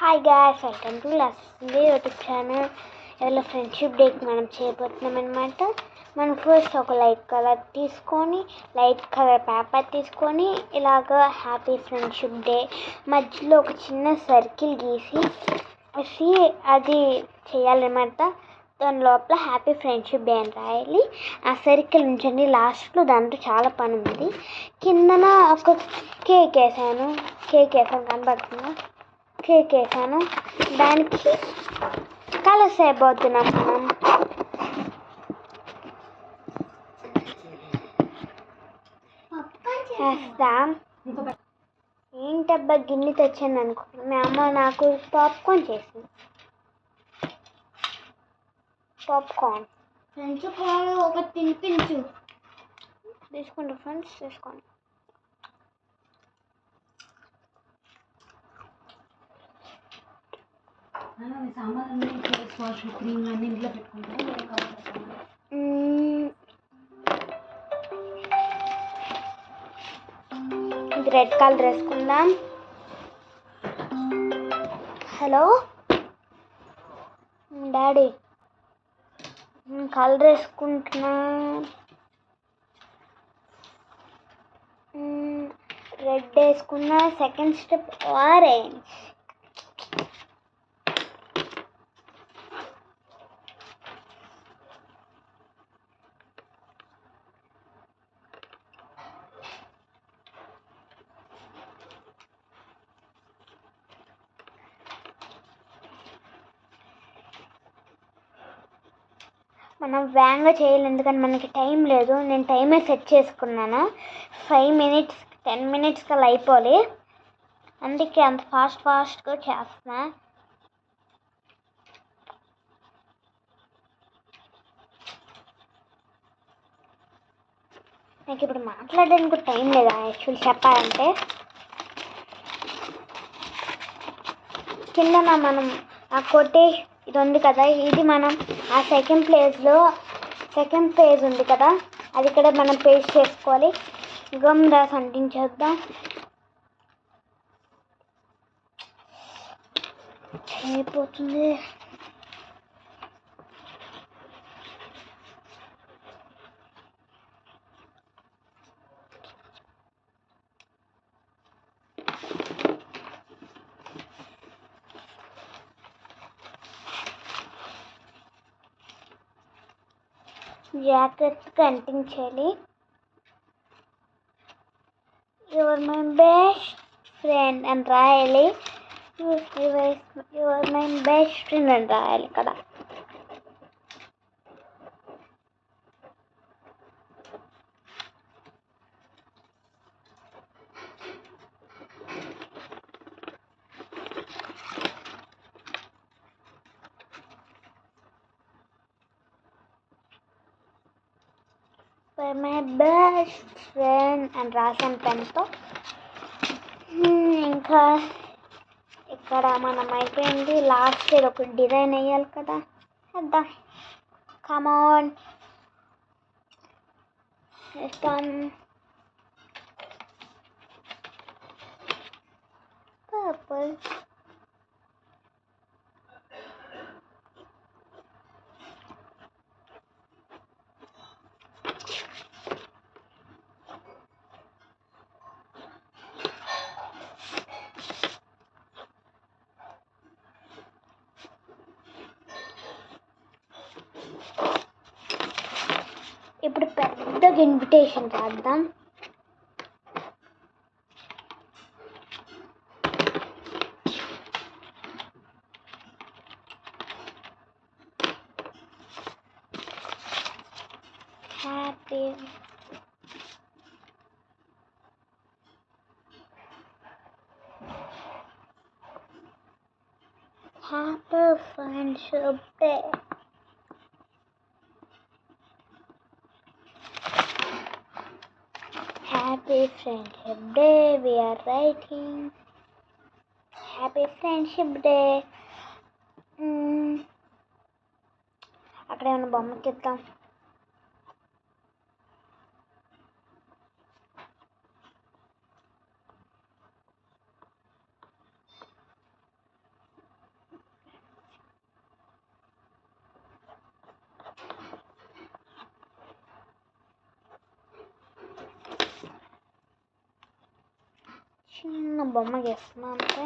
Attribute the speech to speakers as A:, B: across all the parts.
A: Hi guys, welcome to లస్లీ YouTube channel. ఇవాళ friendship డేకి మనం చేయబోతున్నాం అనమాట. మనం ఫస్ట్ ఒక లైట్ కలర్ తీసుకొని, లైట్ కలర్ పేపర్ తీసుకొని, ఇలాగ హ్యాపీ ఫ్రెండ్షిప్ డే మధ్యలో ఒక చిన్న సర్కిల్ గీసి అది చేయాలన్నమాట. దాని లోపల హ్యాపీ ఫ్రెండ్షిప్ డే అని రాయాలి. ఆ సర్కిల్ ఉంచండి. లాస్ట్లో దాంట్లో చాలా పని ఉంది. కిందన ఒక కేక్ వేసాను కనబడుతుందా? కేక్ వేసాను. దానికి కలర్స్ అయిపోతున్నాం మనం. వేస్తాం. ఏంటబ్బా గిన్నె తెచ్చాను అనుకో. మీ అమ్మ నాకు పాప్కార్న్ చేసింది. పాప్కార్న్
B: ఫ్రెండ్స్ ఒక తినిపించు.
A: తీసుకోండి ఫ్రెండ్స్, తీసుకోండి. ఇది రెడ్ కలర్ వేసుకుందాం. హలో డాడీ, కలర్ వేసుకుంటున్నా. రెడ్ వేసుకున్నా. Second step orange. మనం వేగంగా చేయాలి, ఎందుకంటే మనకి టైం లేదు. నేను టైమే సెట్ చేసుకున్నాను. 5 minutes 10 minutes కల్లా అయిపోవాలి. అందుకే అంత ఫాస్ట్గా చేస్తున్నా. నాకు ఇప్పుడు మాట్లాడడానికి కూడా టైం లేదా యాక్చువల్లీ చెప్పాలంటే. కిందన మనం ఆ కొటేష్ ఇది ఉంది కదా, ఇది మనం ఆ సెకండ్ పేజ్ ఉంది కదా, అది ఇక్కడ మనం పేస్ట్ చేసుకోవాలి. గమ్ రాసి అంటించేద్దాం. అయిపోతుంది. జాగ్రత్తగా అంటించాలి. యువర్ మై బెస్ట్ ఫ్రెండ్ అని రాయాలి. యువర్ మై బెస్ట్ ఫ్రెండ్ అని రాయాలి కదా. మై బెస్ట్ ఫ్రెండ్ అని రాసాను పెన్తో. ఇంకా ఇక్కడ మనం అయిపోయింది. లాస్ట్ ఇయర్ ఒక డిజైన్ వేయాలి కదా, చేద్దాం. కమాన్ వేస్తాం. పర్పుల్. ఇప్పుడు పెద్దగా ఇన్విటేషన్ రాద్దాం. Happy friendship day. Happy Friendship Day. We are writing Happy Friendship Day. అక్కడ ఏమైనా బొమ్మకి ఇద్దాం. చిన్న బొమ్మ గీస్తున్నాను అంతే.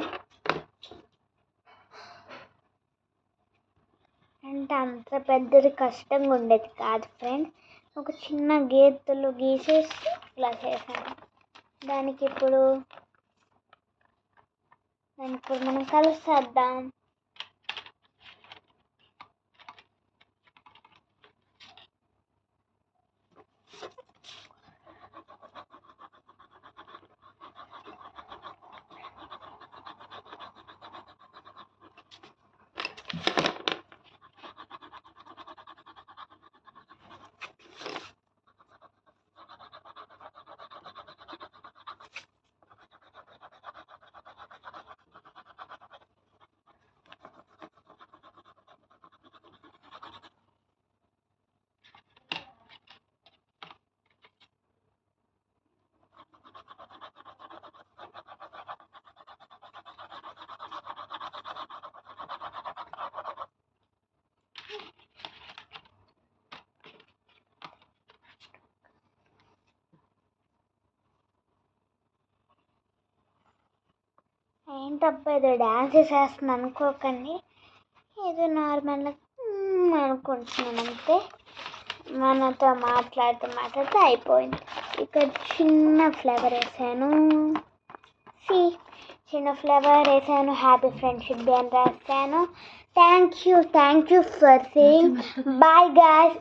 A: అంటే అంత పెద్దది కష్టంగా ఉండేది కాదు ఫ్రెండ్స్. ఒక చిన్న గీతలు గీసేసి ఇలా చేశాను. దానికి ఇప్పుడు మనం కలిసేద్దాం. ఏంటబ్బా ఏదో డ్యాన్స్ చేస్తున్నాను అనుకోకండి, ఏదో నార్మల్గా అనుకుంటున్నాను అంతే. మనతో మాట్లాడుతూ అయిపోయింది. ఇక్కడ చిన్న ఫ్లేవర్ వేసాను. చిన్న ఫ్లేవర్ వేసాను. హ్యాపీ ఫ్రెండ్షిప్ డే అని రాశాను. Thank you for seeing. Bye guys.